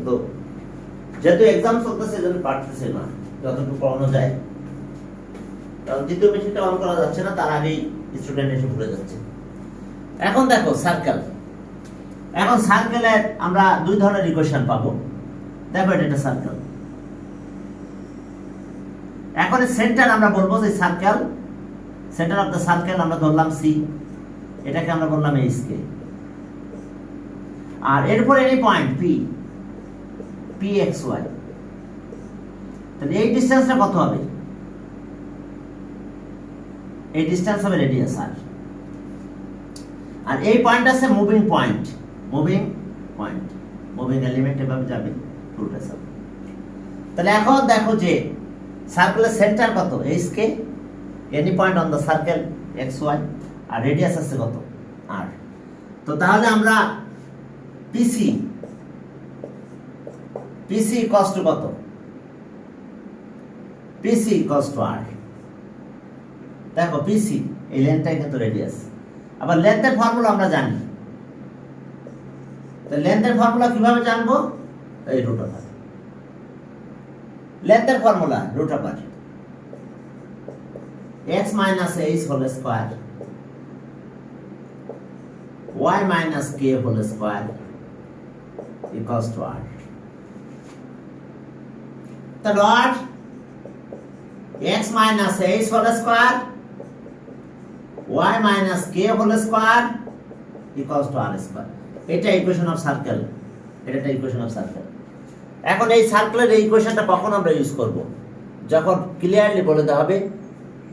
তো যেহেতু এক্সাম চলতেছে সেজন্য পারতেছে না যতটুকু পড়ানো যায়, কারণ দ্বিতীয় মেশিনটা অন করা যাচ্ছে না, তার আগেই স্টুডেন্ট এসে ভুলে যাচ্ছে। এখন দেখো সার্কেল, এখন সার্কেলের আমরা দুই ধরনের ইকুয়েশন পাবো। দেখো এটা একটা সার্কেল, এখন সেন্টার আমরা বলবো যে circle, centre of the circle আমরা ধরলাম সি, এটাকে আমরা বললাম এইচ কে, আর এরপর এই point P, P x y, তাহলে এই ডিসটেন্সটা কত হবে? এই ডিসটেন্স হবে রেডিয়াস আর, আর এই পয়েন্ট আছে moving point, moving point, moving element এভাবে যাবে রুটের সাথে। তাহলে এখন দেখো যে সার্কেলের সেন্টার কত? H k, any point on the circle x y, আর রেডিয়াস আছে কত? আর। তো তাহলে আমরা পিসি, পিসি ইকুয়ালস টু কত? পিসি ইকুয়ালস টু আর। দেখো পিসি এই লেন্থটাই কিন্তু রেডিয়াস, আবার লেন্থের ফর্মুলা আমরা জানি। তো লেন্থের ফর্মুলা কিভাবে জানবো? এই রুট ওভার, লেন্থের formula root over x minus h whole square y minus k whole square equals to r. The what? X minus h whole square y minus k whole square equals to r square. এটা equation of circle, এটা একটা equation of circle. এখন এই সার্কেলের এই ইকুয়েশনটা কখন আমরা use করব? যখন ক্লিয়ারলি বলে দেওয়া হবে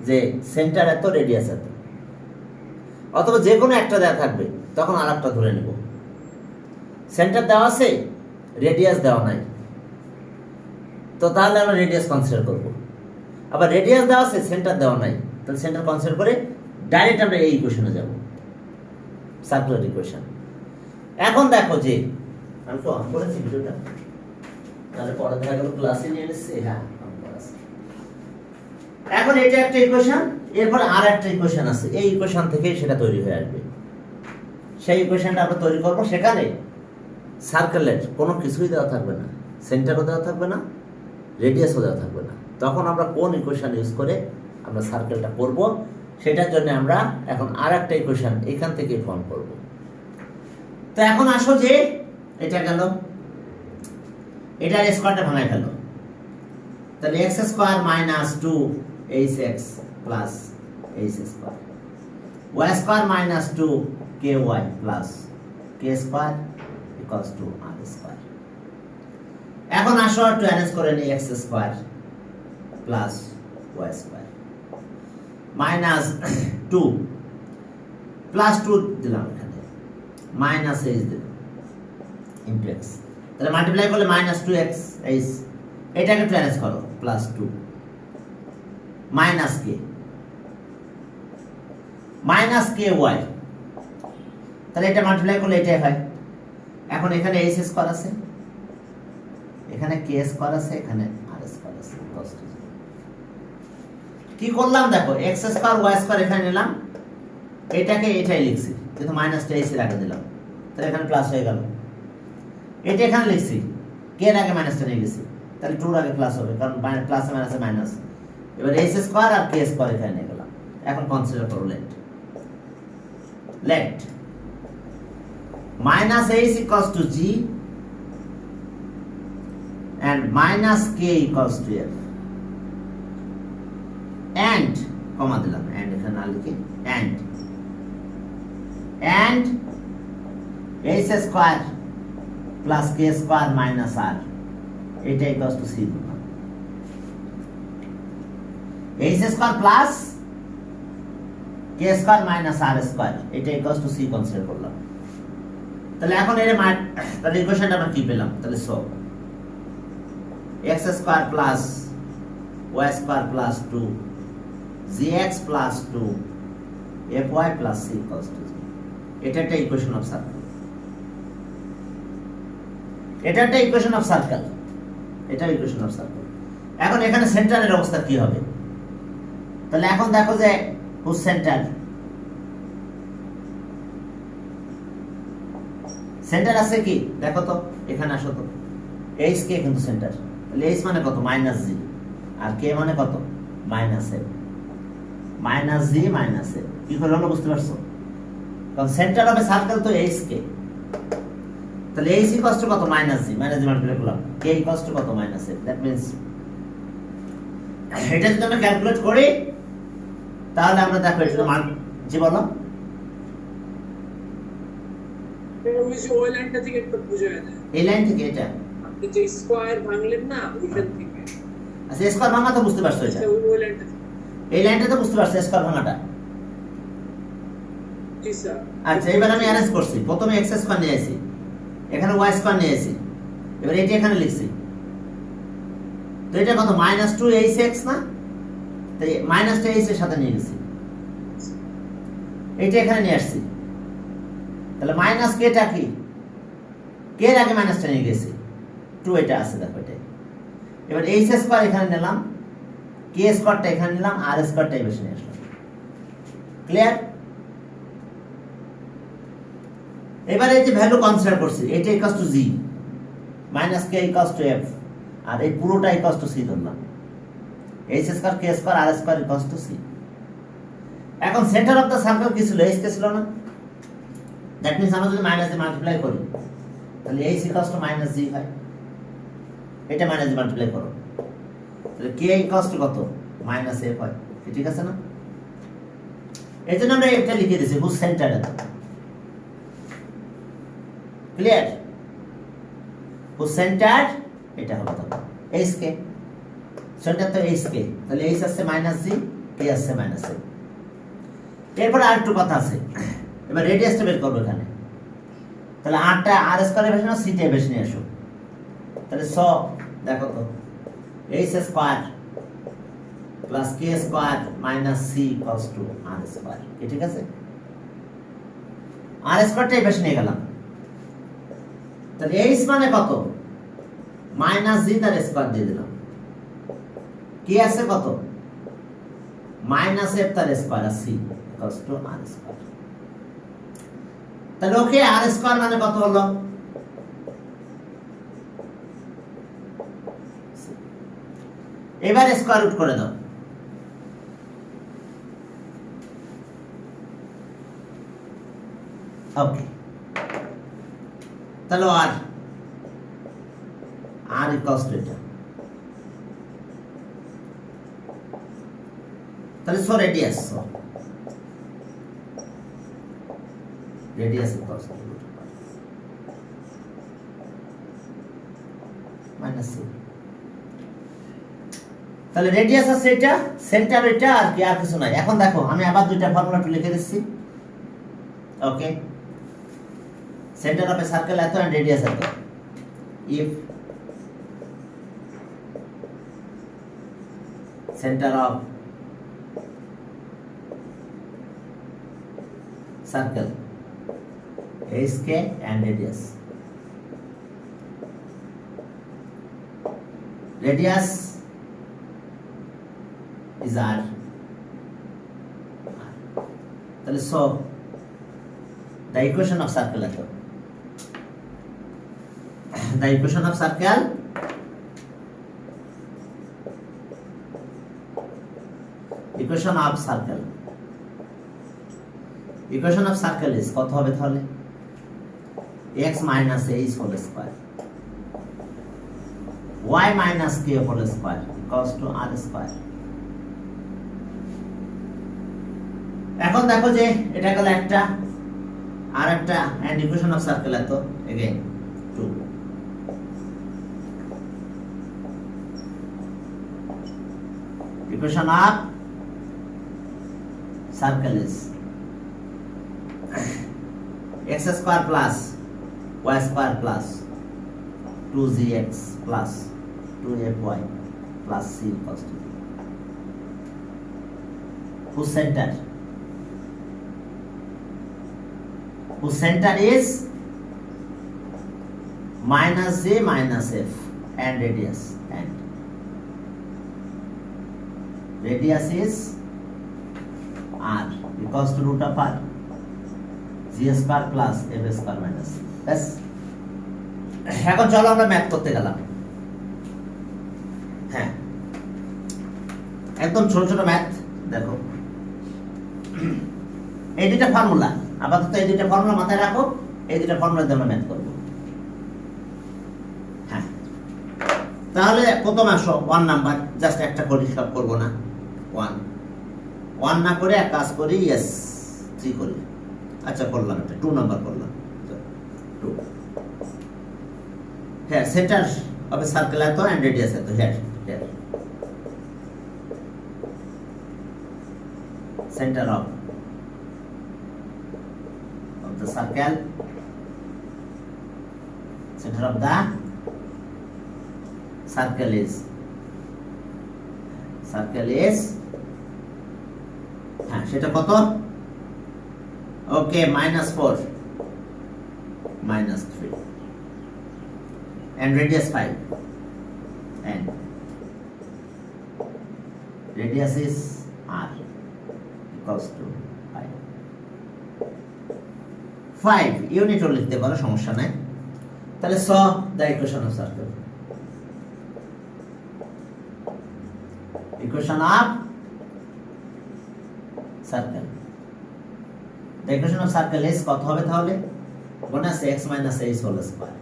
যে সেন্টার এত, রেডিয়াস এত, অথবা যে কোনো একটা দেওয়া থাকবে, তখন আর একটা ধরে নেব। সেন্টার দেওয়া আছে, রেডিয়াস দেওয়া নাই, তো তাহলে আমরা রেডিয়াস কনসিডার করব। আবার রেডিয়াস দেওয়া আছে, সেন্টার দেওয়া নাই, তাহলে সেন্টার কনসিডার করে ডাইরেক্ট আমরা এই ইকুয়েশনে যাব, সার্কুলার ইকুয়েশন। এখন দেখো যে আমি তো অন করেছি ভিডিওটা, তাহলে পরে দেখা গেল ক্লাসে নিয়ে এসেছি। হ্যাঁ, এখন এটা একটা ইকুয়েশন, এরপর আর একটা ইকুয়েশন আছে, এই ইকুয়েশন থেকেই সেটা তৈরি হয়ে আসবে। সেই ইকুয়েশনটা আমরা তৈরি করব, সেখানে সার্কেলের কোনো কিছুই দেওয়া থাকবে না, সেন্টারও দেওয়া থাকবে না, রেডিয়াসও দেওয়া থাকবে না। তখন আমরা কোন ইকুয়েশন ইউজ করে আমরা সার্কেলটা করব, সেটার জন্য আমরা এখন আর একটা ইকুয়েশন এখান থেকে ফর্ম করব। তো এখন আসো যে এটা গেল, এটার স্কোয়ারটা ভাঙাই ফেল, তাহলে x square minus 2hx plus h square, y square minus 2ky plus k square equals to r square. এখন আসো একটু অ্যারেঞ্জ করে নিই, x square plus y square minus 2 plus 2 দিলাম, এখানে মাইনাস h দিলাম ইনটু x, তাহলে মাল্টিপ্লাই করলে মাইনাস 2x h, এটাকে একটু অ্যারেঞ্জ করো, plus 2 minus k, minus ky, তাহলে এটা মাল্টিপ্লাই করলে এটাই হয়। এখন এখানে h স্কয়ার আছে, এখানে k স্কয়ার আছে, এখানে r স্কয়ার আছে, কি করলাম দেখো, x স্কয়ার y স্কয়ার এখানে নিলাম, এটাকে এটাই লিখছি, কিন্তু মাইনাসটা h এর আগে দিলাম, তাহলে এখানে প্লাস হয়ে গেল। এটা এখানে লিখছি, k এর আগে মাইনাসটা নিয়ে গেছি, তাহলে 2 এর আগে প্লাস হবে, কারণ প্লাস মাইনাসে মাইনাস। এবার h স্কয়ার আর k স্কয়ার এখানে নিয়ে গেলাম। এখন কনসিডার করো let, let minus h equals to g and minus k equals to f, and কমা দিলাম, and এখানে না লিখে and h square plus k square minus r, এটা equals two c, h square plus k square minus r square, এটা equals two c consider করলাম। তাহলে এখন এর তাহলে ইকুয়েশনটা আমরা কি পেলাম? তাহলে সব x square plus y square plus 2 gx plus 2 fy plus c equals to 0। এটা একটা ইকুয়েশন অফ সার্কেল, এটা একটা ইকুয়েশন অফ সার্কেল, এটা ইকুয়েশন অফ সার্কেল। এখন এখানে সেন্টারের অবস্থা কি হবে? তাহলে এখন দেখো যে হুজ সেন্টার, সেন্টার আছে কি দেখো তো, এখানে আসো তো, এইচ কে কিন্তু সেন্টার, তাহলে এইচ মানে কত মাইনাস জি, আর কে মানে কত minus F, minus g minus F. কি করে হলো বুঝতে পারছো? কারণ সেন্টার অফ এ সার্কেল তো এইচ কে, তাহলে এইচ ইকুয়ালস টু কত মাইনাস জি মাল্টিপ্লাই করলাম কে ইকুয়ালস টু কত মাইনাস এফ। দ্যাট মিন্স এটা যদি আমরা ক্যালকুলেট করি তাহলে আমরা দেখো এটা মান জি বলো ওই লাইনটা থেকে একটু বুঝে যায়, এই লাইন থেকে এটা আপনি যে স্কয়ার ভাঙলেন না ওইখান থেকে। আচ্ছা স্কয়ার ভাঙা তো বুঝতে পারছো, এটা ওই লাইনটা থেকে। এই লাইনটা তো বুঝতে পারছো স্কয়ার ভাঙাটা। জি স্যার। আচ্ছা এবার আমি অ্যারেঞ্জ করছি, প্রথমে এক্স স্কয়ার নিয়ে আসি, এখানে ওয়াই স্কয়ার নিয়ে আসি, এবার এটা এখানে লিখছি, তো এটা কত মাইনাস টু এইচ এক্স না, তো মাইনাসটা এইচ এর সাথে নিয়ে গেছি, এইটা এখানে নিয়ে আসছি, তাহলে মাইনাস কেটা কি, কে এর আগে মাইনাসটা নিয়ে গেছি, টু এটা আছে দেখো এটা। এবার এইচ স্কয়ার এখানে নিলাম, কে স্কয়ারটা এখানে নিলাম, আর স্কয়ারটা এই বেশি নিয়ে আসলাম। ক্লিয়ার? এবারে এই যে ভ্যালু কনসিডার করছি, এটা equals to G minus K equals to F, আর এই পুরোটা ইকুয়ালস টু সি ধরলাম, H square K square R square equals to C. এখন সেন্টার অফ দ্য সার্কেল কি ছিল, এইচ কে ছিল না, দ্যাট মিন্স আমরা যদি মাইনাস দিয়ে মাল্টিপ্লাই করি তাহলে এইচ ইকুয়ালস টু মাইনাস জি হয়, এটা মাইনাস দিয়ে মাল্টিপ্লাই করো তাহলে কে ইকুয়ালস টু কত মাইনাস এফ হয়, ঠিক আছে না? এই জন্য আমরা এটা লিখে দিয়েছি whose centre. Clear? Whose centre এটা হলো তো এইচ কে, সেন্টার তো এইচ কে, তাহলে এইচ আসছে মাইনাস জি, কে আসছে মাইনাস এফ। এরপর আর একটু কথা আছে, এবার রেডিয়াসটা বের করবো এখানে, তাহলে আরটা আর স্কয়ারের বেশি না সিটা বেশি নিয়ে আসো, তাহলে স দেখো তো h square plus k square minus c equals to r square, ঠিক আছে? আর স্কয়ারটাই বেশি নিয়ে গেলাম, তাহলে এইচ মানে কত মাইনাস জি তার স্কয়ার দিয়ে দিলাম, কে আছে কত মাইনাস এফ তার স্কয়ার আর c equals to r square. তাহলে ওকে আর স্কয়ার মানে কত হলো, এবার স্কয়ার রুট করে দাও, ওকে তাহলে আর ইকুয়ালস টু এটা, তাহলে so radius equals to minus c, তাহলে রেডিয়াস আছে এটা, সেন্টার এটা, আর কি আর কিছু নাই। এখন দেখো আমি আবার দুইটা ফর্মুলা লিখে দিচ্ছি, okay? Centre of a circle এত এন্ড রেডিয়াস এত, if centre of circle h k and radius is r, তাহলে so the equation of circle এত, the equation of circle is কত হবে তাহলে x minus h whole square y minus k whole square equals to r square। এখন দেখো যে এটা গেল একটা, আর একটা এন্ড ইকুয়েশন অফ সার্কেল এত again 2, equation of circle is x square plus y square plus 2gx plus 2fy plus c equals to whose center is minus j minus f and radius is r equals to root of r g square plus f square minus। এখন চলো আমরা math করতে গেলাম। হ্যাঁ, একদম ছোট ছোট math দেখো। এই দুইটা ফর্মুলা আপাতত, এই দুইটা ফর্মুলা মাথায় রাখো। এই দুইটা ফর্মুলা দিয়ে আমরা ম্যাথ করবো। হ্যাঁ, তাহলে প্রথম আসো 1 নাম্বার, জাস্ট একটা করি, সব করবো না। 1 না করে এক কাজ করি, ইয়েস 3 করি। আচ্ছা করলাম, এটা 2 নাম্বার করলাম। 2, হ্যাঁ, সেন্টার অফ এ সার্কেল এত এন্ড রেডিয়াস এত। হ্যাঁ, center of the circle, center of the circle is হ্যাঁ, সেটা কত? ওকে, -4 -3 and radius 5 and radius is r equals to 5 ইউনিটও লিখতে পারো, সমস্যা নাই। তাহলে so the equation of circle, equation of circle, the equation of circle is কত হবে তাহলে? কোন আছে? x - h whole square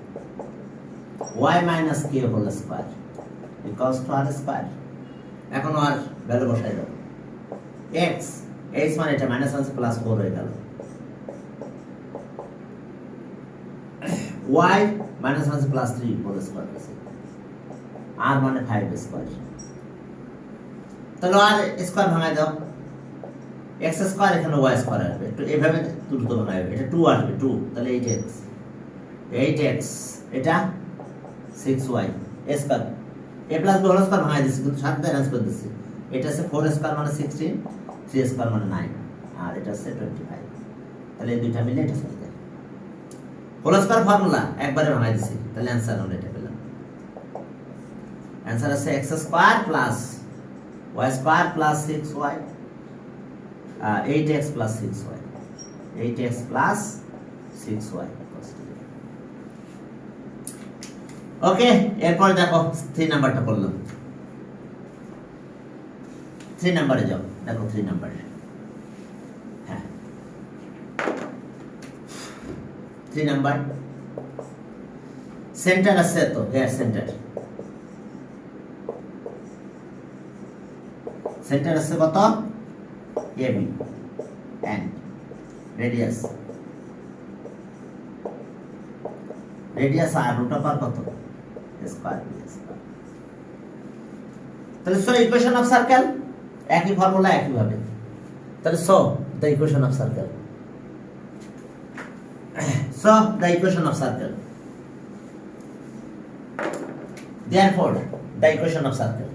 y - k whole square equals to r square. এখন আর ভ্যালু বসাই দাও। x h মানে এটা -1 से +4 হয়ে গেল, y -1 से +3 হোল স্কয়ার আছে, r মানে 5 স্কয়ার। তাহলে r স্কয়ার ভাঙাই দাও, x স্কয়ার এখানে y স্কয়ার আসবে, একটু এইভাবে দ্রুত ভাঙাই, এটা 2 আসবে, 2, তাহলে 8x এটা 6y square, a + b whole square ভাঙাই দিছি, কিন্তু সাথে অ্যারেঞ্জ করে দিছি। এটা আছে 4 স্কয়ার মানে 16, 3 স্কয়ার মানে 9, আর এটা আছে 25। তাহলে এই দুইটা মিলে এটা চলে যায়। হোল স্কয়ার ফর্মুলা একবারে ভাঙাই দিছি, তাহলে आंसर আমরা এটা পেলাম। आंसर আছে x square plus y square plus 6y, 8x plus 6y, 8x plus 6y। ওকে, এরপর দেখো 3 নাম্বারটা করলাম। 3 নাম্বারে যাও, দেখো 3 নাম্বারে। হ্যাঁ, 3 নাম্বার সেন্টার আছে তো, হ্যাঁ সেন্টার আছে কত? AB and radius আর রুট অফ কত? Square b square. তাহলে সো ইকুয়েশন অফ সার্কেল, একই ফর্মুলা একই ভাবে। তাহলে so the equation of circle, so the equation of circle, therefore the equation of circle,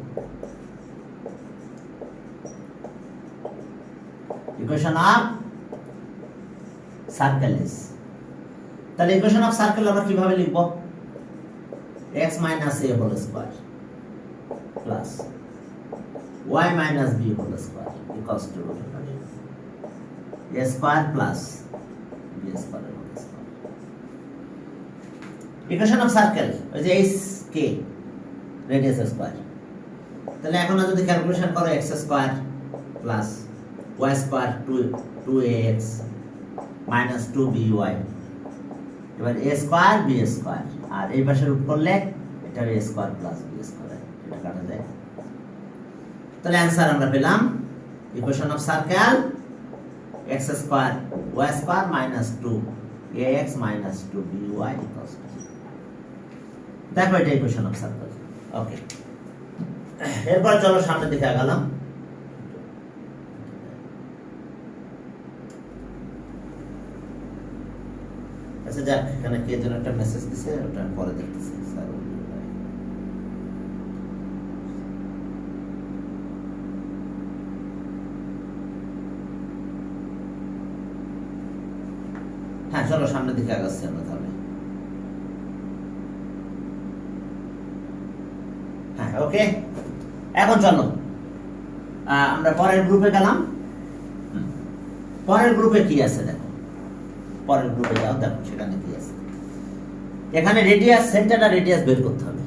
equation of circle is, তাহলে equation of circle আমরা কিভাবে লিখব? x - a whole square plus y - b whole square equals to a square plus b square whole square. Equation of circle ওই যে k radius square. তাহলে এখন যদি calculation করো x square plus y square 2ax minus 2by, এবার a square b square, আর এই পাশে root করলে এটা a square plus b square, এটা কাটা যায়। তাহলে आंसर আমরা পেলাম equation of circle x square y square minus 2ax minus 2by equals to 0। দেখো এটা ইকুয়েশন অফ সার্কেল। ওকে, এরপর চলো সামনের দিকে আগালাম। আচ্ছা যাক, এখানে কে যেন একটা মেসেজ দিছে, ওটা পরে দেখতেছি। স্যার হ্যাঁ, চলো সামনের দিকে আগাচ্ছি আমরা তাহলে। হ্যাঁ ওকে, এখন চলো আমরা পরের গ্রুপে গেলাম। পরের গ্রুপে কি আছে দেখো, পরের গ্রুপে যাও, দেখো সেখানে কি আছে। এখানে রেডিয়াস, সেন্টার আর রেডিয়াস বের করতে হবে।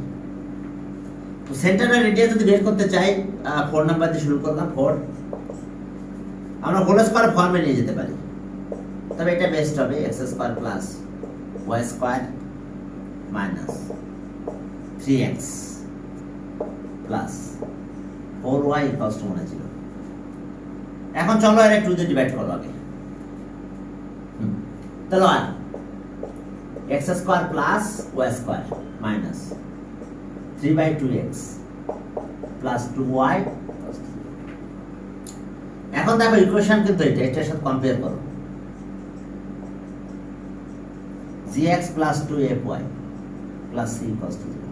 তো সেন্টার আর রেডিয়াস যদি বের করতে চাই 4 নাম্বার দিয়ে শুরু করলাম 4 আমরা হোল স্কয়ার ফর্মে নিয়ে যেতে পারি তবে এটা বেস্ট হবে x square plus y square minus 3x plus 4y কষ্ট মনে ছিল এখন চলো এর 2 দিয়ে ডিভাইড করো আগে তাহলে x square plus y square minus 3/2x plus 2y। এখন দেখো ইকুয়েশন কিন্তু এটার সাথে কম্পেয়ার করো gx plus 2fy plus c equals to 0।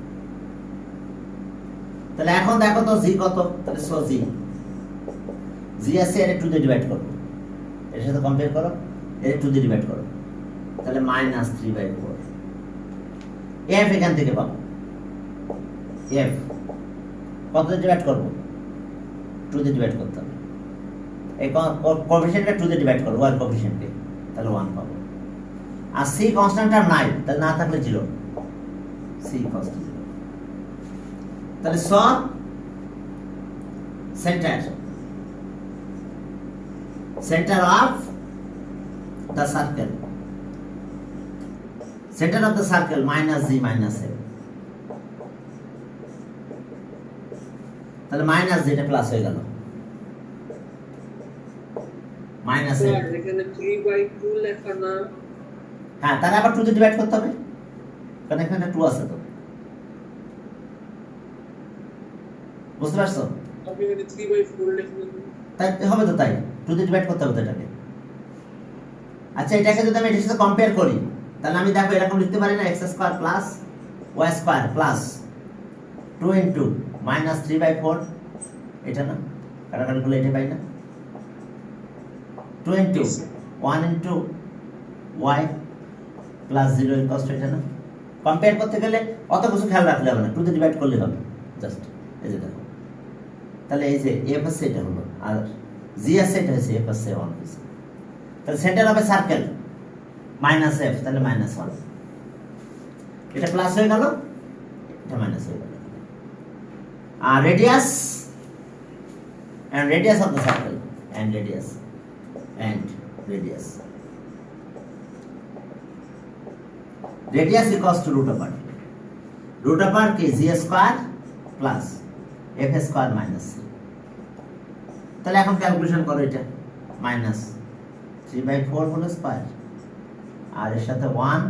তাহলে এখন দেখো তো g কত, তাহলে সো g আছে এর 2 দিয়ে ডিভাইড করো, এর সাথে কম্পেয়ার করো, এর 2 দিয়ে ডিভাইড করো, তাহলে মাইনাস 3/4। f এখান থেকে পাবো, f কত দিয়ে ডিভাইড করব, 2 দিয়ে ডিভাইড করতে হবে। এই কোএফিশিয়েন্টকে 2 দিয়ে ডিভাইড করো, y কোএফিশিয়েন্টকে, তাহলে 1 পাবো। আর c কনস্ট্যান্ট টার্ম নাই, তাহলে না থাকলে 0, c ইকুয়ালস টু 0। তাহলে স centre of the circle, centre of the circle minus g minus f। তাহলে মাইনাস g এটা প্লাস হয়ে গেল, মাইনাস f। এখানে 3/2 লেখা না, হ্যাঁ তাহলে আবার 2 দিয়ে ডিভাইড করতে হবে, কারণ এখানে 2 আছে তো, বুঝতে পারছো? আপনি এখানে 3/4 লিখলেন, তাই হবে তো, তাই 2 দিয়ে ডিভাইড করতে হবে তো এটাকে। আচ্ছা এটাকে যদি আমি এটার সাথে কম্পেয়ার করি, তাহলে আমি দেখো এরকম লিখতে পারি না, x square plus y square plus 2 into minus 3/4, এটা না কাটাকাটি করলে এটা পাই না, 2 into 1 into y plus 0 equals to এটা না। কম্পেয়ার করতে গেলে অত কিছু খেয়াল রাখলে হবে না, 2 দিয়ে ডিভাইড করলে হবে জাস্ট। এই যে দেখো, তাহলে এই যে f আছে এটা হলো, আর g আছে এটা হচ্ছে f আছে 1 হচ্ছে। তাহলে centre of a circle minus f, তাহলে মাইনাস 1, এটা প্লাস হয়ে গেল, এটা মাইনাস হয়ে গেল। আর radius and radius of the circle and radius equals to root over কি g square plus f square minus c। তাহলে এখন ক্যালকুলেশন করো, এটা মাইনাস 3/4 হোল স্কয়ার আর এর সাথে 1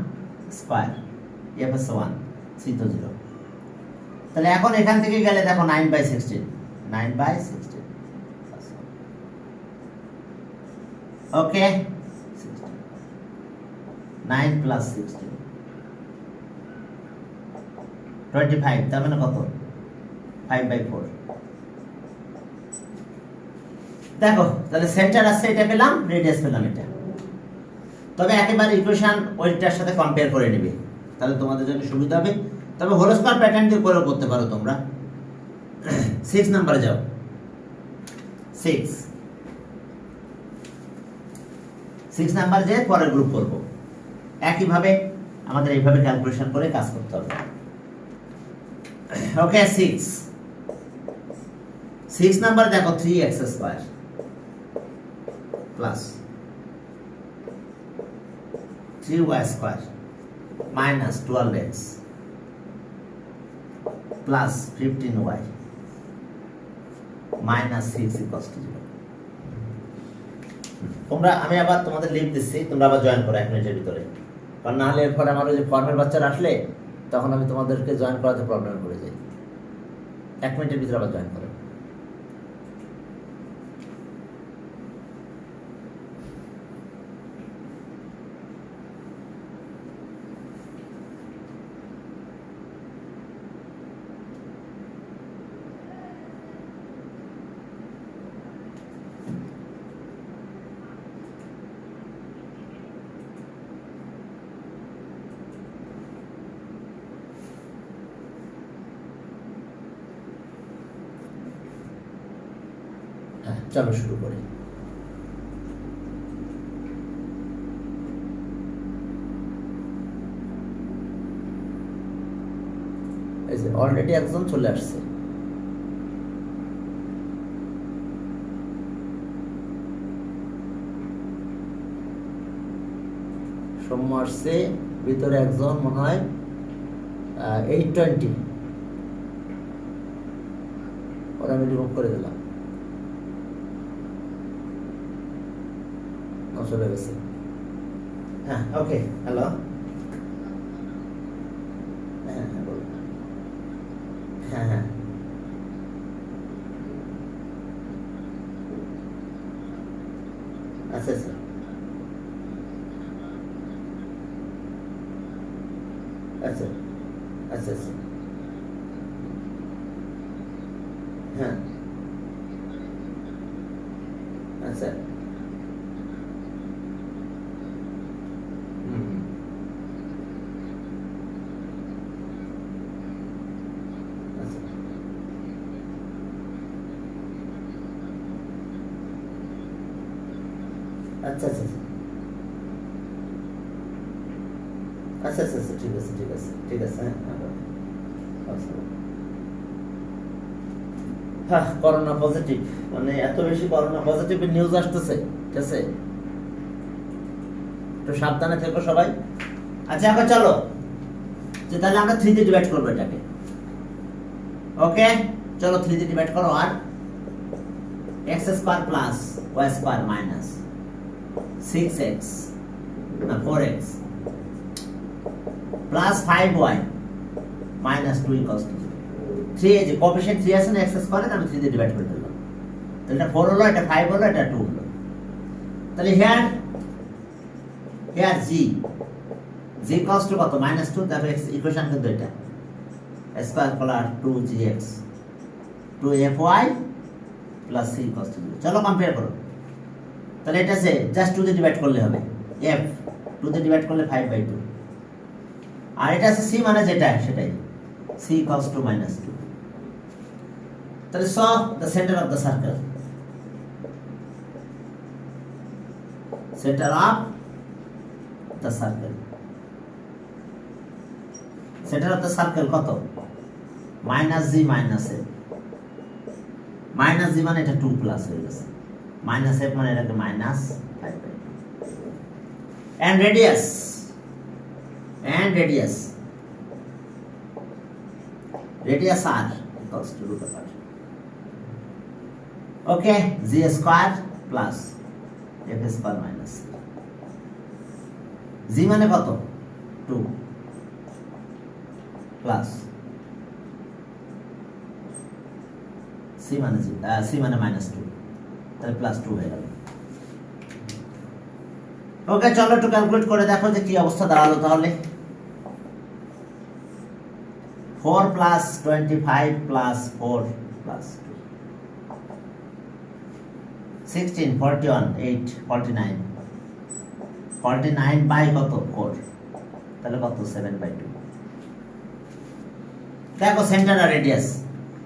স্কয়ার, f আছে 1, c তো 0। তাহলে এখন এখান থেকে গেলে দেখো 9/16, 9/16 ওকে, 9 প্লাস 16 25, তার মানে কত 5/4। দেখো তাহলে সেন্টার আছে এটা পেলাম, রেডিয়াস পেলাম এটা। তবে একেবারে ইকুয়েশন ওইটার সাথে কম্পেয়ার করে নেবে, তাহলে তোমাদের জন্য সুবিধা হবে। তবে হোল স্কয়ার প্যাটার্ন দিয়ে করে করতে পারো তোমরা। 6 নম্বরে যাও, 6 নাম্বার যে পরের গ্রুপ করব, একইভাবে আমাদের এইভাবে ক্যালকুলেশন করে কাজ করতে হবে। ওকে 6 নাম্বার দেখো 3x square plus 3y square minus 12x plus 15y minus 6 equals to 0। তোমরা আমি আবার তোমাদের লিভ দিচ্ছি, তোমরা আবার জয়েন করো 1 মিনিটের ভিতরে, কারণ না হলে এরপরে আমার ওই যে ফর্মের বাচ্চারা আসলে তখন আমি তোমাদেরকে জয়েন করাতে প্রবলেম পড়ে যাই। 1 মিনিটের ভিতরে আবার জয়েন করো। চলো শুরু করি। এই যে অলরেডি একজন চলে আসছে। সৌম্য আসছে, ভিতরে একজন মনে হয় 820, ওরা আমি রিমুভ করে দিলাম, চলে গেছে। হ্যাঁ ওকে, হ্যালো, হ্যাঁ হ্যাঁ বলুন, হ্যাঁ হ্যাঁ আচ্ছা আচ্ছা আচ্ছা আচ্ছা আচ্ছা হ্যাঁ আচ্ছা হুম আচ্ছা আচ্ছা আচ্ছা আচ্ছা আচ্ছা আচ্ছা ঠিক আছে ঠিক আছে ঠিক আছে, হ্যাঁ আচ্ছা। হ্যাঁ করোনা পজিটিভ, মানে এত বেশি করোনা পজিটিভের নিউজ আসতেছে, ঠিক আছে, একটু সাবধানে থেকো সবাই। আচ্ছা এখন চলো যে তাহলে আমরা 3 দিয়ে ডিভাইড করবো এটাকে, ওকে চলো 3 দিয়ে ডিভাইড করো। আর x square plus y square minus 6x না 4x plus 5y minus 2 equals to 3। এই যে কোএফিশিয়েন্ট 3 আছে না x স্কয়ারে, আমি 3 দিয়ে ডিভাইড করে দিলাম, তাহলে এটা 4 হলো, এটা 5 হলো, এটা 2 হলো। তাহলে হিয়ার g ইকুয়ালস টু কত, -2। দেখো x ইকুয়েশন কিন্তু এটা square plus 2gx 2fy plus c equals to 0। চলো কম্পেয়ার করো, তাহলে এটা সে জাস্ট 2 দিয়ে ডিভাইড করলে হবে, f 2 দিয়ে ডিভাইড করলে 5/2, আর এটা আছে c মানে যেটা সেটাই, c ইকুয়ালস টু -2। তাহলে solve the centre of the circle, centre of the circle, centre of the circle কত, -g -f, -g মানে এটা 2 প্লাস হয়ে গেছে, -f মানে এটাকে -5/2, and radius r equals to root of r, okay, g square plus f square minus g মানে কত 2 plus c মানে -2, তাহলে প্লাস 2 হয়ে গেল। ওকে চলো একটু ক্যালকুলেট করে দেখো যে কি অবস্থা দাঁড়ালো। তাহলে 4 প্লাস 25 প্লাস 4 প্লাস 16 41 8 49 বাই কত 4, তাহলে কত 7/2। দেখো সেন্টার আর রেডিয়াস,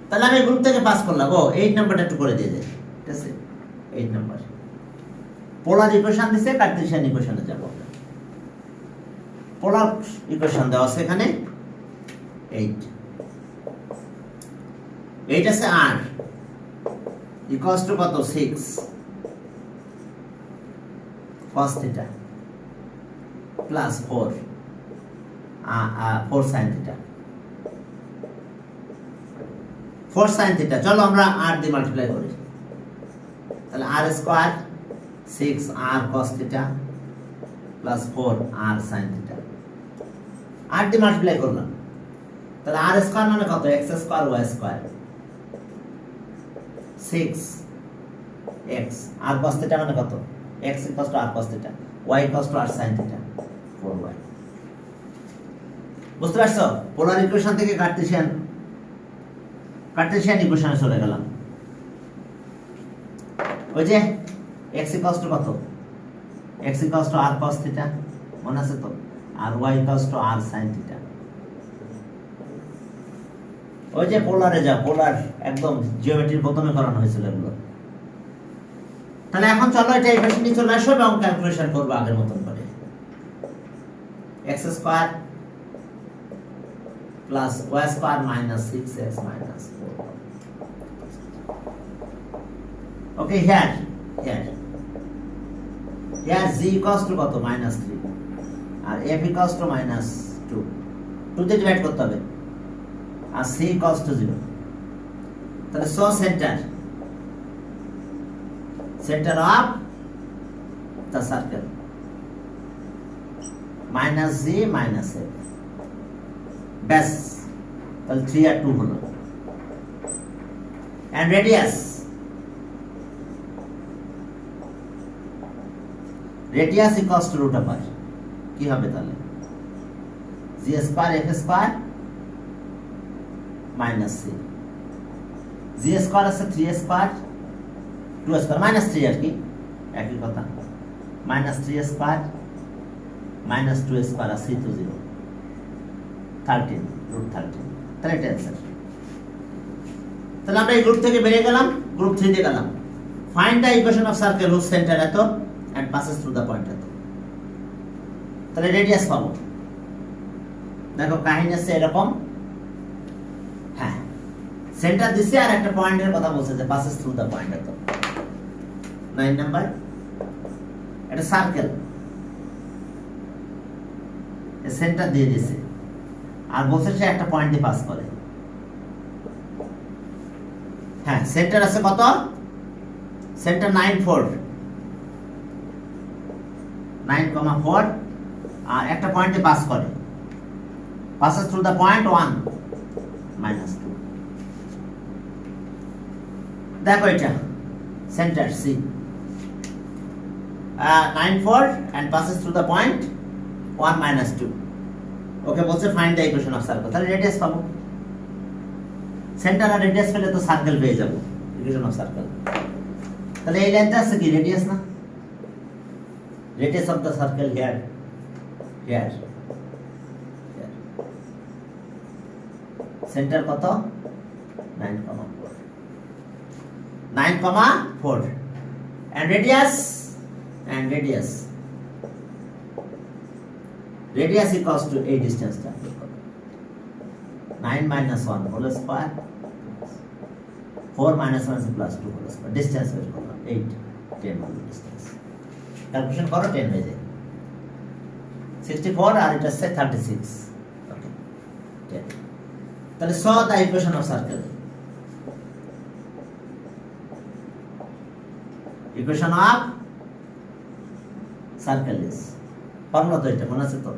তাহলে আমি গ্রুপ থেকে পাস করলাম। ও 8 নাম্বারটা একটু করে দিয়ে দে, ঠিক আছে 8 নাম্বার পোলার ইকুয়েশন দিছে, কার্টেসিয়ান ইকুয়েশনে যাব। পোলার ইকুয়েশন দেওয়া আছে এখানে 8 আছে r ইকুয়ালস টু কত 6 cos theta plus 4 sin theta, 4 sin theta. চলো আমরা r দিয়ে মাল্টিপ্লাই করি, তাহলে r square 6r cos theta plus 4r sin theta, r দিয়ে মাল্টিপ্লাই করলাম, তাহলে r স্কয়ার মানে কত x square y square 6x r cos theta মানে কত x equals to r cos theta, y equals to r sin theta 4y। বুঝতে পারছো? পোলার equation থেকে কার্টেসিয়ান ইকুয়েশনে চলে গেলাম। ওই যে x ইকুয়ালস টু কত, x equals to r cos theta মনে আছে তো, আর y equals to r sin theta. ওই যে পোলারে যা, পোলার একদম জিওমেট্রির প্রথমে করানো হয়েছিল এগুলো। তাহলে এখন চলো এটা এই পাশে নিয়ে চলে আসো এবং ক্যালকুলেশন করবো আগের মতন করে। x square plus y square minus 6x minus 4। Okay here g equals to কত -3 আর f equals to minus two, two দিয়ে ডিভাইড করতে হবে, আর c ইকুয়ালস টু 0। তাহলে so centre of the circle minus g minus f, ব্যাস। তাহলে 3 আর 2 হলো। and radius equals to root of r, কি হবে তাহলে g square f square minus c, g square আছে 3 স্কয়ার 2 স্কয়ার মাইনাস 3 আর কি একই কথা, মাইনাস 3 স্কয়ার মাইনাস 2 স্কয়ার আছে তো 0, 13 রুট 13। তাহলে এটা অ্যান্সার। তাহলে আমরা এই গ্রুপ থেকে বেরিয়ে গেলাম, গ্রুপ 3 তে গেলাম। Find the equation of circle whose centre at and passes through the point at. তাহলে রেডিয়াস পাবো। দেখো কাহিনী আছে এরকম, হ্যাঁ সেন্টার দিছে আর একটা পয়েন্টের কথা বলছে যে পাসেস থ্রু দ্য পয়েন্ট এত। 9 নাম্বার, এটা সার্কেল, এর সেন্টার দিয়ে দিছে আর বলছে সে একটা পয়েন্ট দিয়ে পাস করে। হ্যাঁ সেন্টার আছে কত, সেন্টার 9.4 9,4 আর একটা পয়েন্টে পাস করে, passes through the point 1 minus 2। দেখো এটা centre C 9.4 and passes through the point 1 minus 2। ওকে বলছে find the equation of circle. তাহলে রেডিয়াস পাবো, সেন্টার আর রেডিয়াস পেলে তো সার্কেল পেয়ে যাব, ইকুয়েশন অফ সার্কেল। তাহলে এই লাইনটা আছে কি রেডিয়াস না, radius of the circle here here, centre কত 9,4 9,4 and radius equals to এই ডিসটেন্সটা 9 minus 1 whole square 4 minus 1 is plus 2 whole square, distance বের করলাম 8 10 হলো ডিসটেন্স, ক্যালকুলেশন করো 10 হয়ে যায় 64 আর এটা হচ্ছে 36। ওকে 10। তাহলে so the equation of circle, equation of circle is formula তো এটা মনে আছে তো,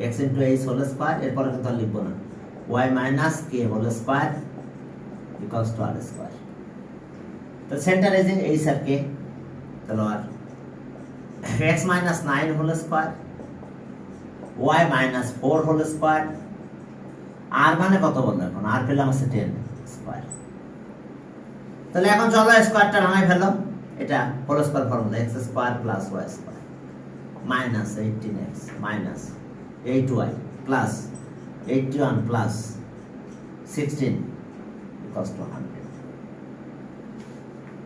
x into h whole square, এরপর কিন্তু আর লিখবো না, y minus k whole square equals to r square। তো সেন্টার এই যে h আর k, তাহলে আর x minus 9 whole square y minus 4 whole square, r মানে কত বলবো এখন, r পেলাম আছে 10 স্কয়ার। তাহলে এখন চলো স্কয়ারটা ভাঙাই ফেলো, এটা whole square formula x square plus y square minus 18x minus 8y plus 81 plus 16 equals to 100।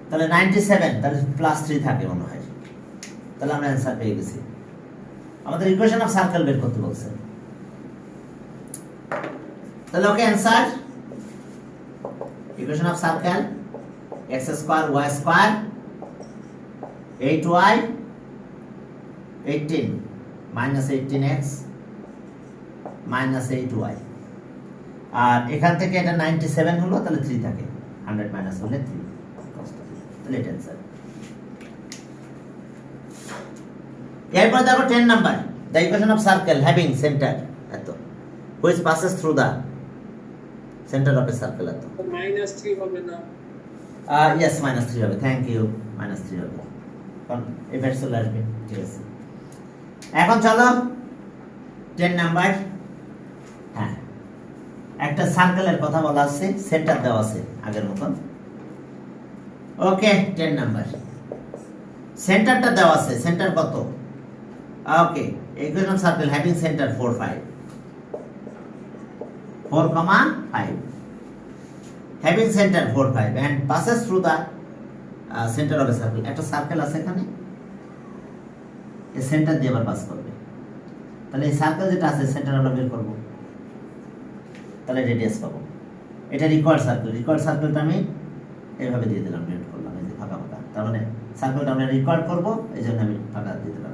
তাহলে 97, তাহলে প্লাস 3 থাকে মনে হয়। তাহলে আমরা অ্যানসার পেয়ে গেছি। আমাদের ইকুয়েশন অফ সার্কেল বের করতে বলছে। তাহলে okay answer, equation of circle x square y square 8y 18 minus 18x minus 8y, আর এখান থেকে এটা 97 হলো, তাহলে 3 থাকে, 100 মাইনাস হলে 3, তাহলে এটা অ্যানসার। এরপর দেখো 10 number, the equation of circle having center এত which passes through the center of a circle এত -3 হবে না, yes -3 হবে, থ্যাংক ইউ, -3 হবে, কারণ এবার চলে আসবে, ঠিক আছে। এখন চলো 10 নাম্বার, হ্যাঁ একটা সার্কেলের কথা বলা আছে, সেন্টার দেওয়া আছে আগের মতন। ওকে 10 নাম্বার, সেন্টারটা দেওয়া আছে, সেন্টার কত, okay equation of circle having centre 4 5 having center 4 5 and passes through the center of a circle। একটা সার্কেল আছে এখানে, এই সেন্টার দিয়ে আবার পাস করবে, তাহলে এই সার্কেল যেটা আছে সেন্টার আমরা বের করব, তাহলে রেডিয়াস পাবো। এটা রিকোয়ার্ড সার্কেলটা আমি এইভাবে দিয়ে দিলাম, ডেট করলাম, এই যে ফাঁকা ফাঁকা, তার মানে সার্কেলটা আমরা রিকোয়ার্ড করব, এই জন্য আমি ফাঁকা দিয়ে দিলাম,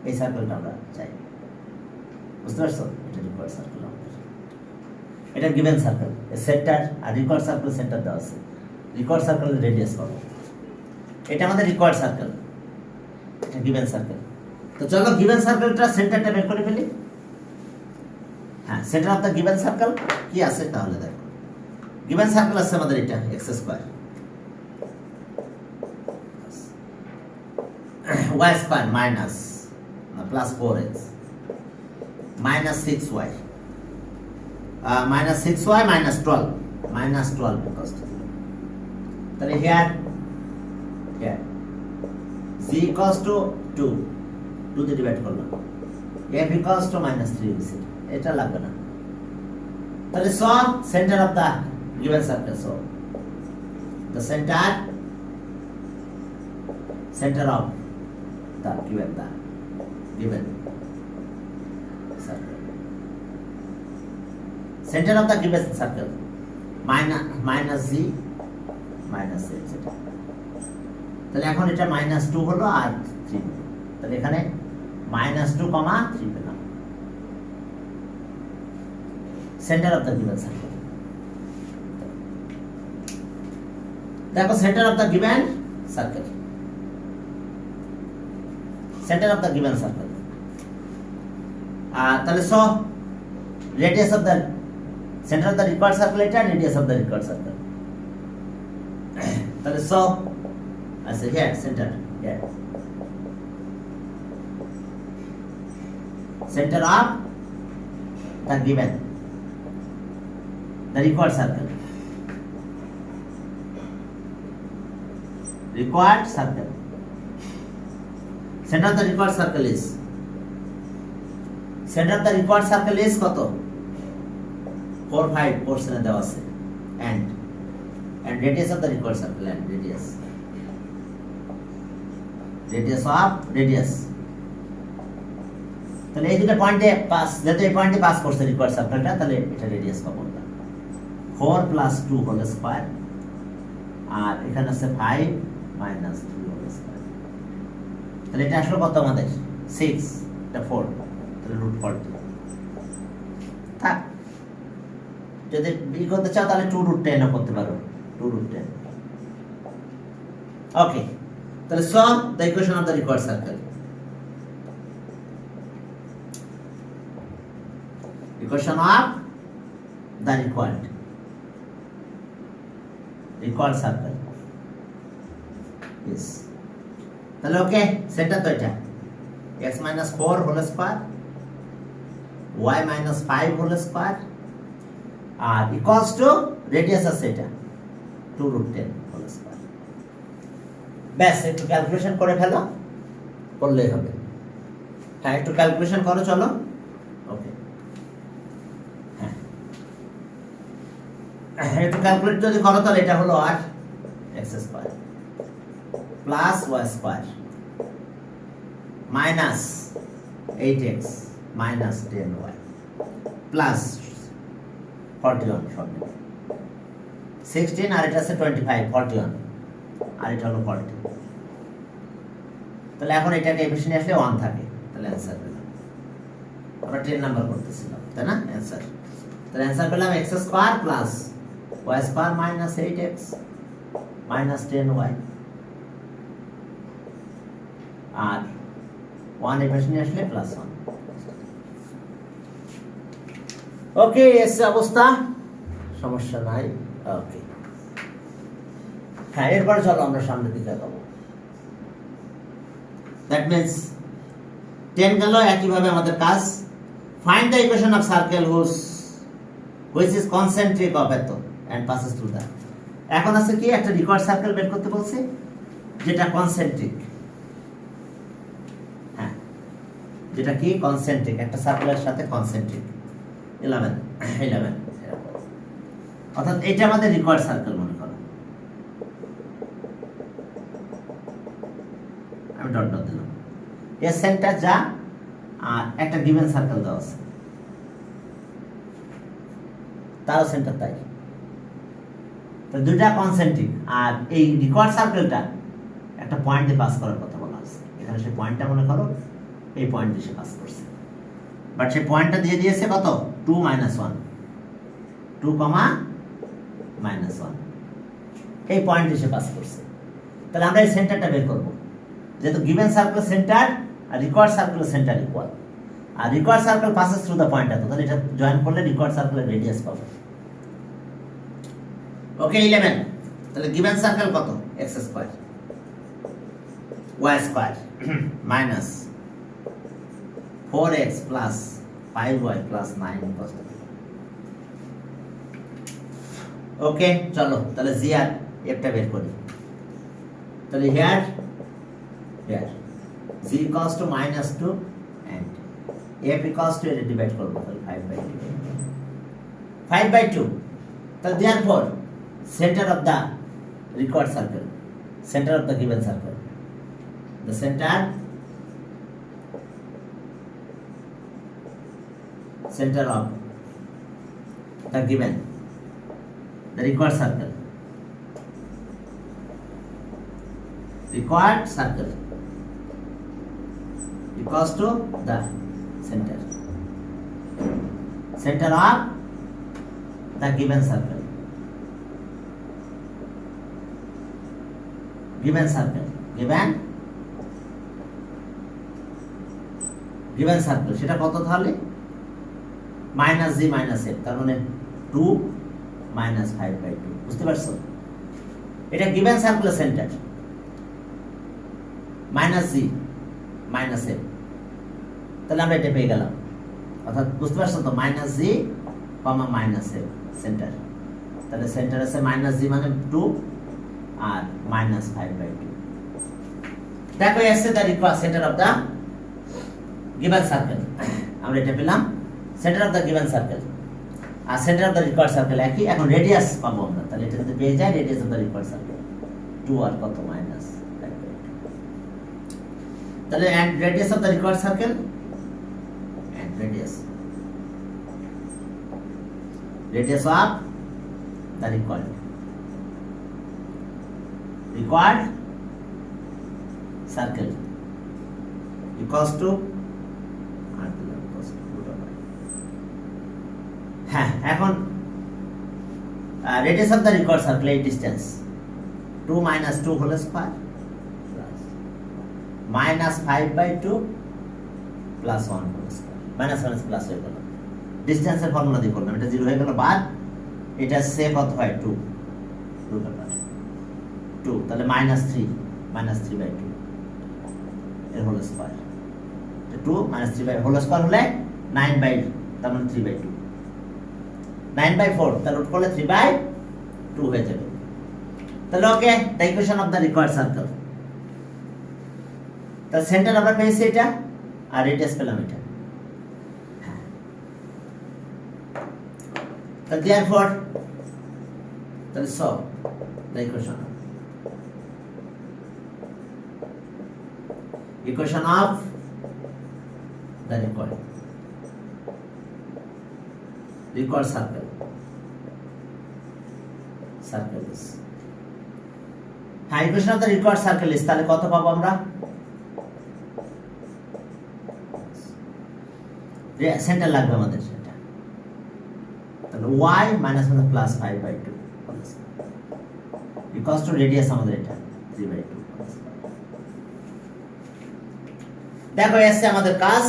এই সার্কেলটা আমরা চাই। বুঝতে পারছো? এটা রিকোয়ার্ড সার্কেল আমাদের, এটা গিভেন সার্কেল, সেন্টার আর রিকোয়ার্ড সার্কেল সেন্টার দেওয়া আছে, রিকোয়ার্ড সার্কেলের রেডিয়াস পাবো, এটা আমাদের রিকোয়ার্ড সার্কেল, এটা গিভেন সার্কেল। তো চলো গিভেন সার্কেলটা সেন্টারটা বের করে ফেলি। হ্যাঁ, centre of the given circle কি আছে তাহলে দেখো, গিভেন সার্কেল আছে আমাদের এটা x square y square minus plus 4x minus 6y minus 6y minus 12 equals to 0. তাহলে here z equals to 2 দিয়ে ডিভাইড করলাম, f equals to minus 3 হয়েছে, এটা লাগবে না। তাহলে so center of the given circle, so the center of the given circle, center of the given circle minus z minus x, তাহলে এখন এটা -2 হলো আর 3, তাহলে এখানে -2, 3 পেলাম, centre of the given circle. দেখো centre of the given circle, center of the given circle, তাহলে so radius of the center of the required circle এটা, radius of the required circle, তাহলে so আছে here center, here center of the given the required circle, center of the required circle is, center of the required circle is কত, 4 5 পোরশনে দেওয়া আছে, and radius of the required circle, and radius of radius, তাহলে এই দুটো পয়েন্টে pass, যেহেতু এই পয়েন্টে পাস করছে রিকোয়ার্ড সার্কেলটা, তাহলে এটা রেডিয়াস পাবো আমরা 4 + 2 হোল স্কয়ার, আর এখানে আছে 5 - 3 হোল স্কয়ার, তাহলে এটা আসলে কত আমাদের 6, এটা 4, তাহলে √40 থাক। যদি বি করতে চাও তাহলে 2√10 ও করতে পারো, 2√10। ওকে, তাহলে solve the equation of the required circle, equation of the required circle is, তাহলে ওকে, সেন্টার তো এটা x - 4 whole square, y - 5 whole square, আর ইকুয়ালস টু রেডিয়াস আছে এটা 2√10 হোল স্কয়ার। ব্যাস, একটু ক্যালকুলেশন করে ফেলো, করলেই হবে। হ্যাঁ, একটু ক্যালকুলেশন করো, চলো। ওকে, হ্যাঁ, একটু ক্যালকুলেট যদি করো তাহলে এটা হলো আর x square plus y square minus 8x minus 10y plus 41 সবই 16, আর এটা আছে 25, 41, আর এটা হলো 40। তাহলে এখন এটাকে এফিশিয়েন্ট আসলে 1 থাকে, তাহলে অ্যান্সার পেলাম। আমরা 10 নাম্বার করতেছিলাম, তাই না? অ্যান্সার, তাহলে অ্যান্সার পেলাম x square plus y square minus 8x minus 10y, আর 1 এফিশিয়েন্ট আসলে +1। ওকে, এসে অবস্থা, সমস্যা নাই। ওকে, হ্যাঁ, এরপর চলো আমরা সামনের দিকে যাবো। দ্যাট মিন্স 10 গেল, একইভাবে আমাদের কাজ find the equation of circle which is concentric of এত এন্ড পাসেস থ্রু দ্যাট। এখন আছে কি, একটা রিকোয়ার্ড সার্কেল বের করতে বলছে যেটা কনসেন্ট্রিক, হ্যাঁ, যেটা কি কনসেন্ট্রিক, একটা সার্কেলের সাথে কনসেন্ট্রিক 11, অর্থাৎ এটা আমাদের রিকোয়ার্ড সার্কেল মনে করো, আমি ডট ডট দিলাম, এর সেন্টার যা, আর একটা গিভেন সার্কেল দেওয়া আছে, তারও সেন্টার তাই, তো দুইটা কনসেন্ট্রিক। আর এই রিকোয়ার্ড সার্কেলটা একটা পয়েন্টে পাস করার কথা বলা আছে, এখানে সেই পয়েন্টটা মনে করো এই পয়েন্ট দিয়ে পাস করছে, বাট সেই পয়েন্টটা দিয়ে দিয়েছে কত 2 - 1 2, -1 এই পয়েন্ট এসে পাস করছে। তাহলে আমরা এই সেন্টারটা বের করব। যেহেতু given circle centre R required circle centre equal, R required circle passes through the point, তাহলে এটা জয়েন করলে রিকোয়ার্ড সার্কেলের রেডিয়াস পাবো। ওকে 11, তাহলে গিভেন সার্কেল কত x² y² minus 4x plus 5y plus 9 cos θ। ওকে চলো তাহলে জি আর এফটা বের করি। তাহলে here z equals to -2 and f equals to এটা ডিভাইড করব তাহলে 5/2 তাহলে therefore center of the required circle, center of the given circle, the center of the given, the required circle equals to the center of the given circle, given circle সেটা কত তাহলে -g - f, তার মানে 2 - 5/2, বুঝতে পারছো? এটা given সার্কেলের centre -g - f, তাহলে আমরা এটা পেয়ে গেলাম। অর্থাৎ বুঝতে পারছো তো -g, -f সেন্টার, তাহলে সেন্টার আছে -g মানে 2 আর -5/2। দেখো এসে the required centre of the given circle, আমরা এটা পেলাম centre of the given circle আর centre of the required circle একই। এখন রেডিয়াস পাবো আমরা, তাহলে এটা যদি পেয়ে যায় radius of the required circle 2 আর কত -5/2, তাহলে and radius of the required circle and radius of the required circle equals to হ্যাঁ এখন radius of the required circle এই distance 2 - 2 whole square plus -5/2 plus 1 whole square, minus plus হয়ে গেল। ডিসটেন্সের formula দিয়ে করলাম, এটা 0 হয়ে গেল বাদ, এটা সে কত হয় 2 তাহলে -3/2 এর হোল স্কয়ার, 2 - 3 হোল স্কয়ার হলে 9 তার মানে 3/2, 9/4 তাহলে রুট করলে 3/2 হয়ে যাবে। তাহলে okay the equation of the required circle, তাহলে সেন্টার আমরা পেয়েছি এটা আর রেডিয়াস পেলাম এটা। তাহলে therefore তাহলে solve the equation of the required circle is, হ্যাঁ equation of the required circle is, তাহলে কত পাবো আমরা? সেন্টার লাগবে আমাদের সেটা, তাহলে y - plus 5/2 equals to radius আমাদের এটা 3/2। দেখো এসে আমাদের কাজ।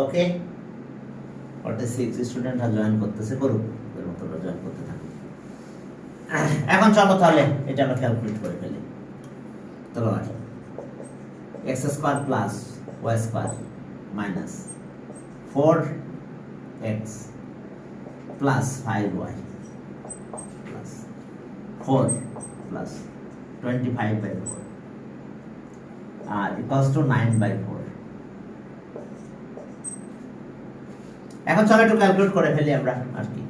ওকে 46 স্টুডেন্টরা জয়েন করতেছে, করুক, এর মতো জয়েন করতে থাকুক। এখন চলো তাহলে এটা আমরা ক্যালকুলেট করে ফেলি। চলো আসো, x² plus y² minus 4x plus 5y plus 4 plus 25/4 আর ইকুয়ালস টু 9/4। এখন চলো একটু ক্যালকুলেট করে ফেলি আমরা আর কি।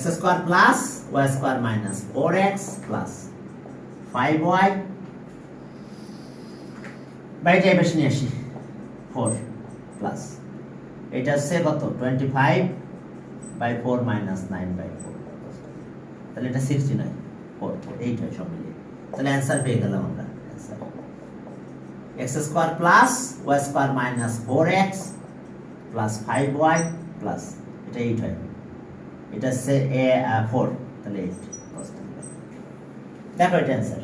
x² plus y² minus 4x plus 5y বাইরে বেশি নিয়ে আসি 4 প্লাস এটা হচ্ছে কত 25/4 মাইনাস 9/4, তাহলে এটা 69 4 8 হয় সব মিলিয়ে। তাহলে অ্যান্সার পেয়ে গেলাম আমরা। Answer x² plus y² minus 4x plus 5y plus এটা 8 হয়, এটা হচ্ছে 4, তাহলে 8 দেখো এটা অ্যান্সার,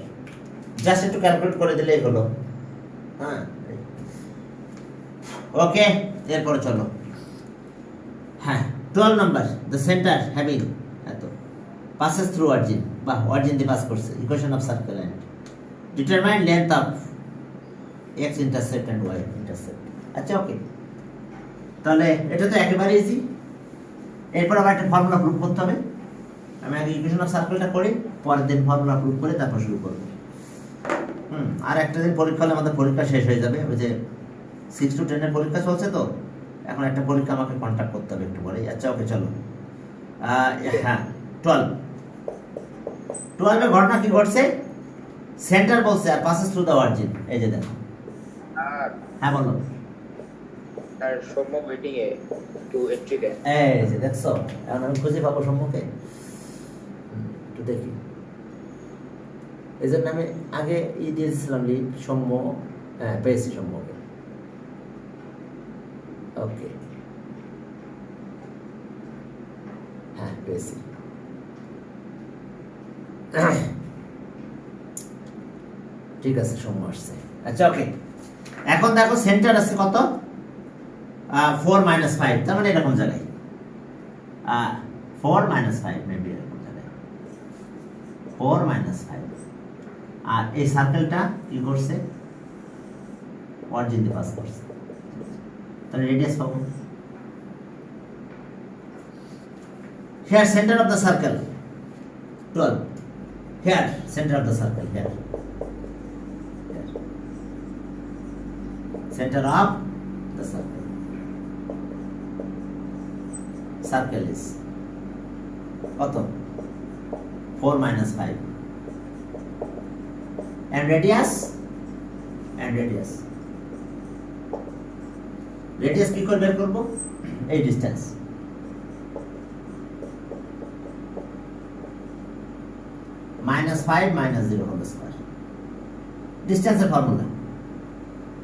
জাস্ট একটু ক্যালকুলেট করে দিলেই হলো। হ্যাঁ ওকে, এরপরে চলো। হ্যাঁ 12 নাম্বার, দ্য সেন্টার হ্যাভিং এত passes through origin, বা অরিজিন দিয়ে পাস করছে, equation of circle and determine length of x intercept and y intercept. আচ্ছা ওকে, তাহলে এটা তো একেবারে ইজি। এরপর আবার একটা ফর্মুলা প্রুফ করতে হবে। আমি আগে ইকুয়েশন অফ সার্কেলটা করি, পরের দিন ফর্মুলা প্রুফ করে তারপর শুরু করব। আর একটা দিন পরীক্ষা হলে আমাদের পরীক্ষা শেষ হয়ে যাবে, ওই যে 6 to 10 এর পরীক্ষা চলছে, তো এখন একটা পরীক্ষা আমাকে কন্ট্যাক্ট করতে হবে একটু পরে। আচ্ছা ওকে চলো। হ্যাঁ 12 এর ঘটনা কি ঘটছে, সেন্টার বলছে আর পাসেস থ্রু দ্য অরিজিন। এই যে দেখো, হ্যাঁ বলো। আর সম্মুখ মিটিং এ টু এন্ট্রি দেন, এই যে দেখছো, এখন আমি খুঁজে পাবো সম্মুখে, একটু দেখি। এই জন্য আমি আগে দিয়েছিলাম লিড সম্ম, হ্যাঁ পেয়েছি সম্মুখে। ওকে হ্যাঁ পেয়েছি। ঠিক আছে, সম্ম আসছে। আচ্ছা ওকে, এখন দেখো সেন্টার আছে কত, 4 - 5, তার মানে এরকম জায়গায় 4 - 5 মেবি এরকম জায়গায় 4 - 5। আর এই সার্কেলটা কি করছে, অরিজিন দিয়ে পাস করছে, তাহলে রেডিয়াস পাবো। here center of the circle 12, here center of the circle, here center of the circle is কত, 4 - 5, and radius কি করে বের করব, এই ডিসটেন্স -5 - 0 হোল স্কয়ার, ডিসটেন্সের ফর্মুলা।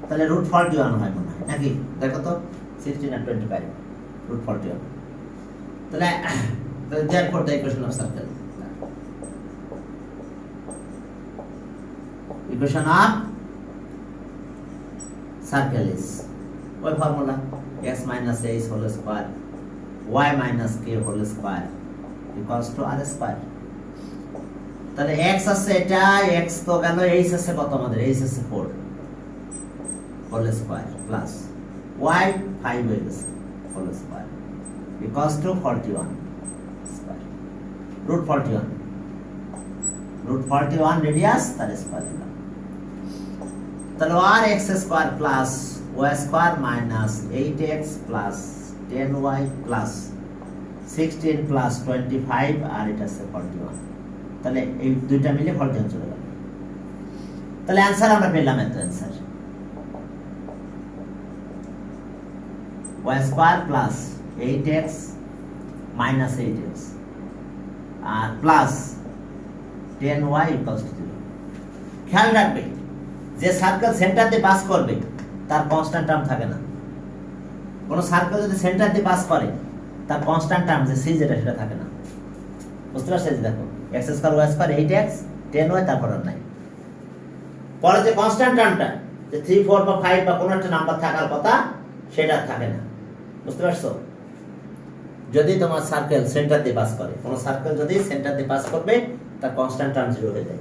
তাহলে √41 হয় মনে হয় নাকি, দেখো তো 16 আর 25 √41। তাহলে therefore the equation of circle, equation of circle is ওই formula x - a whole square y - k whole square equals to r square। তাহলে x আছে, এটা x তো গেল, h আছে কত আমাদের, h আছে 4 whole square প্লাস y 5 হয়ে গেছে whole square equals to 41 square, √41 radius, তার স্কয়ার দিলাম। তাহলে r x square plus y square minus 8x plus 10y plus 16 plus 25, আর এটা আছে 41। তাহলে এই দুইটা মিলে 41 চলে গেল। তাহলে অ্যানসার আমরা পেলাম, এত answer y square plus 8x minus 8x আর প্লাস 10y ইকুয়ালস টু 0। খেয়াল রাখবে যে সার্কেল সেন্টার দিয়ে পাস করবে তার কনস্ট্যান্ট টার্ম থাকে না। কোন সার্কেল যদি সেন্টার দিয়ে পাস করে তার কনস্ট্যান্ট টার্ম যে c যেটা সেটা থাকে না। বুঝতে পারছেন? দেখো x square y square 8x 10y, তারপর আর নাই। পরে যে কনস্ট্যান্ট টার্মটা যে 3 4 বা 5 বা কোন একটা নাম্বার থাকার কথা সেটা থাকে না। বুঝতে পারছো? যদি তোমার সার্কেল সেন্টার দিয়ে পাস করে, কোন সার্কেল যদি সেন্টার দিয়ে পাস করবে তার কনস্ট্যান্ট টার্ম 0 হয়ে যায়।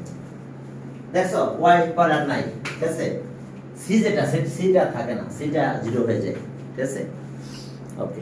দেখছো y পর আর নাই, ঠিক আছে? c যেটা সেটা থাকে না, সেটা 0 হয়ে যায়, ঠিক আছে? ওকে।